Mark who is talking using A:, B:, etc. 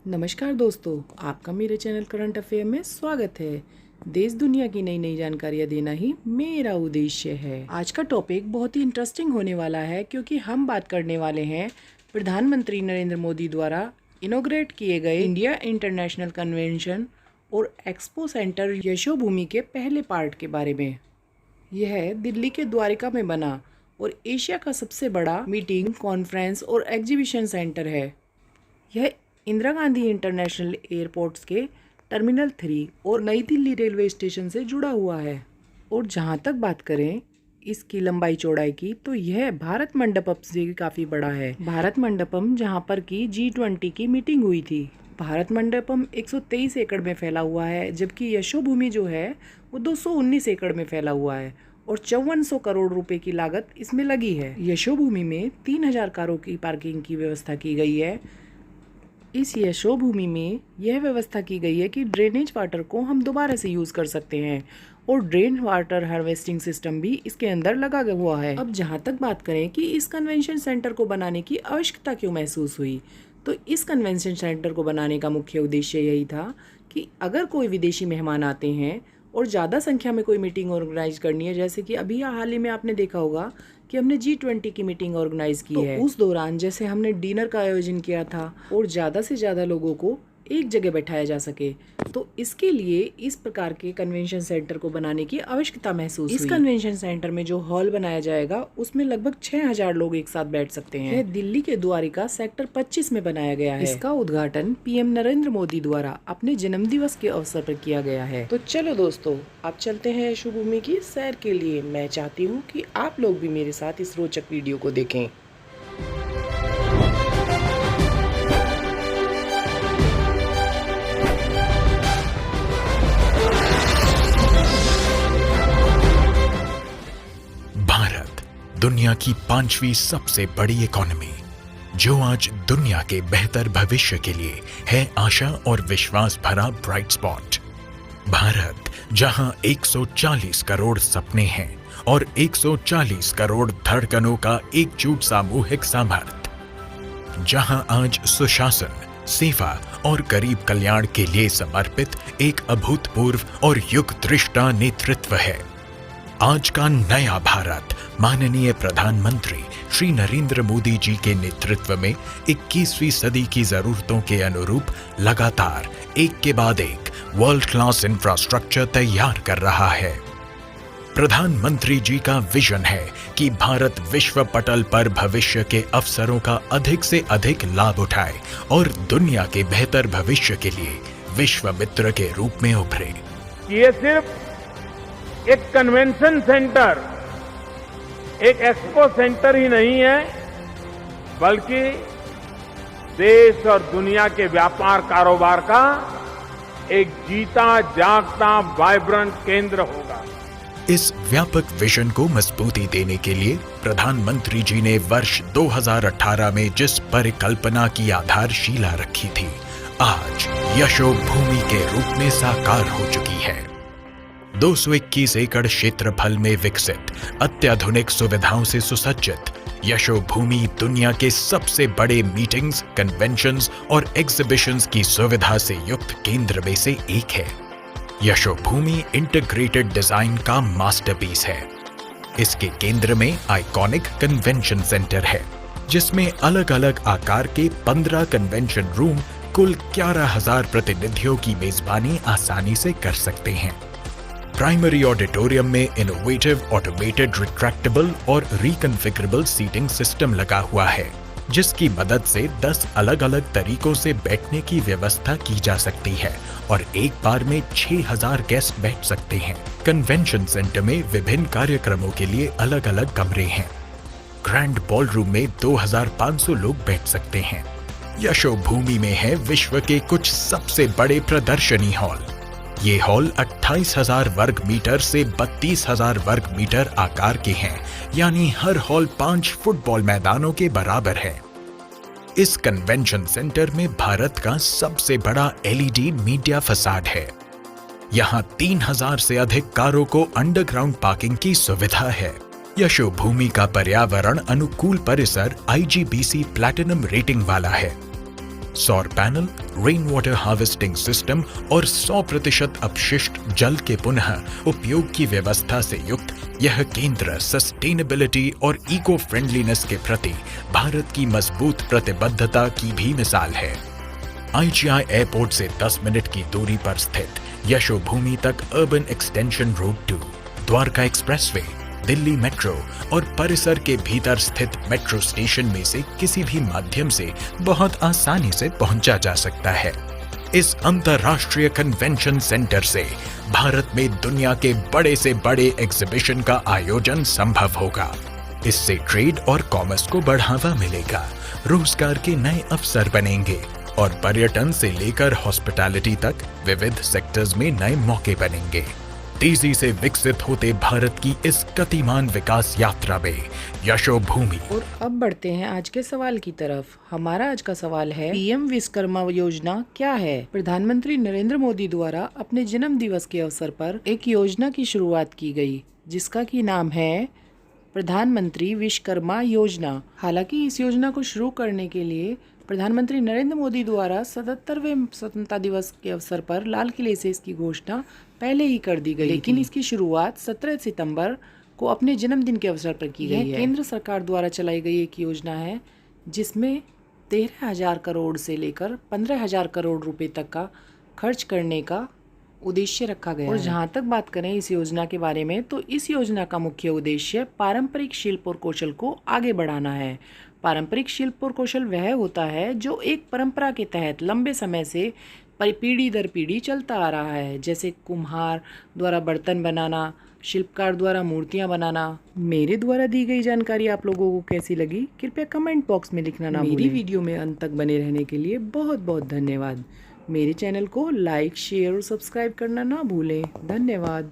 A: नमस्कार दोस्तों, आपका मेरे चैनल करंट अफेयर में स्वागत है। देश दुनिया की नई नई जानकारियाँ देना ही मेरा उद्देश्य है। आज का टॉपिक बहुत ही इंटरेस्टिंग होने वाला है क्योंकि हम बात करने वाले हैं प्रधानमंत्री नरेंद्र मोदी द्वारा इनॉग्रेट किए गए इंडिया इंटरनेशनल कन्वेंशन और एक्सपो सेंटर यशोभूमि के पहले पार्ट के बारे में। यह दिल्ली के द्वारिका में बना और एशिया का सबसे बड़ा मीटिंग, कॉन्फ्रेंस और एग्जीबिशन सेंटर है। यह इंदिरा गांधी इंटरनेशनल एयरपोर्ट्स के टर्मिनल 3 और नई दिल्ली रेलवे स्टेशन से जुड़ा हुआ है। और जहां तक बात करें इसकी लंबाई चौड़ाई की, तो यह भारत मंडपम से काफ़ी बड़ा है। भारत मंडपम जहां पर की G20 की मीटिंग हुई थी। भारत मंडपम 123 एकड़ में फैला हुआ है, जबकि यशोभूमि जो है वो 219 एकड़ में फैला हुआ है और 5400 करोड़ रुपए की लागत इसमें लगी है। यशोभूमि में 3000 कारों की पार्किंग की व्यवस्था की गई है। इस यशोभूमि में यह व्यवस्था की गई है कि ड्रेनेज वाटर को हम दोबारा से यूज़ कर सकते हैं और ड्रेन वाटर हार्वेस्टिंग सिस्टम भी इसके अंदर लगा हुआ है। अब जहाँ तक बात करें कि इस कन्वेंशन सेंटर को बनाने की आवश्यकता क्यों महसूस हुई, तो इस कन्वेंशन सेंटर को बनाने का मुख्य उद्देश्य यही था कि अगर कोई विदेशी मेहमान आते हैं और ज़्यादा संख्या में कोई मीटिंग ऑर्गेनाइज करनी है, जैसे कि अभी हाल ही में आपने देखा होगा कि हमने G20 की मीटिंग ऑर्गेनाइज की है। उस दौरान जैसे हमने डिनर का आयोजन किया था और ज़्यादा से ज़्यादा लोगों को एक जगह बैठाया जा सके, तो इसके लिए इस प्रकार के कन्वेंशन सेंटर को बनाने की आवश्यकता महसूस हुई। इस कन्वेंशन सेंटर में जो हॉल बनाया जाएगा उसमें लगभग 6000 लोग एक साथ बैठ सकते हैं। यह दिल्ली के द्वारिका सेक्टर 25 में बनाया गया है। इसका उद्घाटन PM नरेंद्र मोदी द्वारा अपने जन्मदिवस के अवसर पर किया गया है। तो चलो दोस्तों, अब चलते हैं यशोभूमि की सैर के लिए। मैं चाहती हूँ कि आप लोग भी मेरे साथ इस रोचक वीडियो को देखें।
B: दुनिया की 5वीं सबसे बड़ी इकोनॉमी, जो आज दुनिया के बेहतर भविष्य के लिए है आशा और विश्वास भरा ब्राइट स्पॉट। भारत, जहां 140 करोड़ सपने हैं और 140 करोड़ धड़कनों का एकजुट सामूहिक सामर्थ्य, जहां आज सुशासन, सेवा और गरीब कल्याण के लिए समर्पित एक अभूतपूर्व और युग दृष्टा नेतृत्व है। आज का नया भारत माननीय प्रधानमंत्री श्री नरेंद्र मोदी जी के नेतृत्व में 21वीं सदी की जरूरतों के अनुरूप लगातार एक के बाद एक वर्ल्ड क्लास इंफ्रास्ट्रक्चर तैयार कर रहा है। प्रधानमंत्री जी का विजन है कि भारत विश्व पटल पर भविष्य के अवसरों का अधिक से अधिक लाभ उठाए और दुनिया के बेहतर भविष्य के लिए विश्व मित्र के रूप में उभरे।
C: ये सिर्फ एक कन्वेंशन सेंटर, एक एक्सपो सेंटर ही नहीं है, बल्कि देश और दुनिया के व्यापार कारोबार का एक जीता जागता वाइब्रेंट केंद्र होगा।
B: इस व्यापक विजन को मजबूती देने के लिए प्रधानमंत्री जी ने वर्ष 2018 में जिस परिकल्पना की आधारशिला रखी थी, आज यशोभूमि के रूप में साकार हो चुकी है। 221 एकड़ क्षेत्रफल में विकसित, अत्याधुनिक सुविधाओं से सुसज्जित यशोभूमि दुनिया के सबसे बड़े मीटिंग्स, कन्वेंशंस और एग्जीबिशंस की सुविधा से युक्त केंद्र में से एक है। यशोभूमि इंटीग्रेटेड डिजाइन का मास्टरपीस है। इसके केंद्र में आइकॉनिक कन्वेंशन सेंटर है, जिसमें अलग अलग आकार के 15 कन्वेंशन रूम कुल 11,000 प्रतिनिधियों की मेजबानी आसानी से कर सकते हैं। प्राइमरी ऑडिटोरियम में इनोवेटिव ऑटोमेटेड रिट्रैक्टेबल और रिकॉन्फिगरेबल सीटिंग सिस्टम लगा हुआ है, जिसकी मदद से 10 अलग अलग तरीकों से बैठने की व्यवस्था की जा सकती है और एक बार में 6000 गेस्ट बैठ सकते हैं। कन्वेंशन सेंटर में विभिन्न कार्यक्रमों के लिए अलग अलग कमरे हैं। ग्रैंड बॉलरूम में 2500 लोग बैठ सकते हैं। यशोभूमि में है विश्व के कुछ सबसे बड़े प्रदर्शनी हॉल। ये हॉल 28,000 वर्ग मीटर से 32,000 वर्ग मीटर आकार के हैं, यानी हर हॉल 5 फुटबॉल मैदानों के बराबर है। इस कन्वेंशन सेंटर में भारत का सबसे बड़ा LED मीडिया फसाड है। यहाँ 3000 से अधिक कारों को अंडरग्राउंड पार्किंग की सुविधा है। यशोभूमि का पर्यावरण अनुकूल परिसर IGBC प्लैटिनम रेटिंग वाला है। सौर panel, rain water harvesting system और 100% अपशिष्ट जल के पुनः उपयोग की व्यवस्था से युक्त यह केंद्र सस्टेनेबिलिटी और इको फ्रेंडलीनेस के प्रति भारत की मजबूत प्रतिबद्धता की भी मिसाल है। IGI एयरपोर्ट से 10 मिनट की दूरी पर स्थित यशोभूमि तक urban extension road 2, Dwarka expressway, Delhi metro और परिसर के भीतर स्थित मेट्रो स्टेशन में से किसी भी माध्यम से बहुत आसानी से पहुंचा जा सकता है। इस अंतर्राष्ट्रीय कन्वेंशन सेंटर से भारत में दुनिया के बड़े से बड़े एग्जीबिशन का आयोजन संभव होगा। इससे ट्रेड और कॉमर्स को बढ़ावा मिलेगा, रोजगार के नए अवसर बनेंगे और पर्यटन से लेकर हॉस्पिटैलिटी तक विविध सेक्टर्स में नए मौके बनेंगे। तेजी से विकसित होते भारत की इस गतिमान विकास यात्रा में यशोभूमि।
A: और अब बढ़ते हैं आज के सवाल की तरफ। हमारा आज का सवाल है, पीएम विश्वकर्मा योजना क्या है? प्रधानमंत्री नरेंद्र मोदी द्वारा अपने जन्म दिवस के अवसर पर एक योजना की शुरुआत की गई, जिसका की नाम है प्रधानमंत्री विश्वकर्मा योजना। हालांकि इस योजना को शुरू करने के लिए प्रधानमंत्री नरेंद्र मोदी द्वारा 77वें स्वतंत्रता दिवस के अवसर पर लाल किले से इसकी घोषणा पहले ही कर दी गई, लेकिन इसकी शुरुआत 17 सितंबर को अपने जन्मदिन के अवसर पर की गई है। केंद्र सरकार द्वारा चलाई गई एक योजना है जिसमें 13,000 करोड़ से लेकर 15,000 करोड़ रुपए तक का खर्च करने का उद्देश्य रखा गया है। और जहाँ तक बात करें इस योजना के बारे में, तो इस योजना का मुख्य उद्देश्य पारंपरिक शिल्प और कौशल को आगे बढ़ाना है। पारंपरिक शिल्प और कौशल वह होता है जो एक परंपरा के तहत लंबे समय से पीढ़ी दर पीढ़ी चलता आ रहा है, जैसे कुम्हार द्वारा बर्तन बनाना, शिल्पकार द्वारा मूर्तियां बनाना। मेरे द्वारा दी गई जानकारी आप लोगों को कैसी लगी, कृपया कमेंट बॉक्स में लिखना ना भूलें। मेरी वीडियो में अंत तक बने रहने के लिए बहुत बहुत धन्यवाद। मेरे चैनल को लाइक, शेयर और सब्सक्राइब करना ना भूलें। धन्यवाद।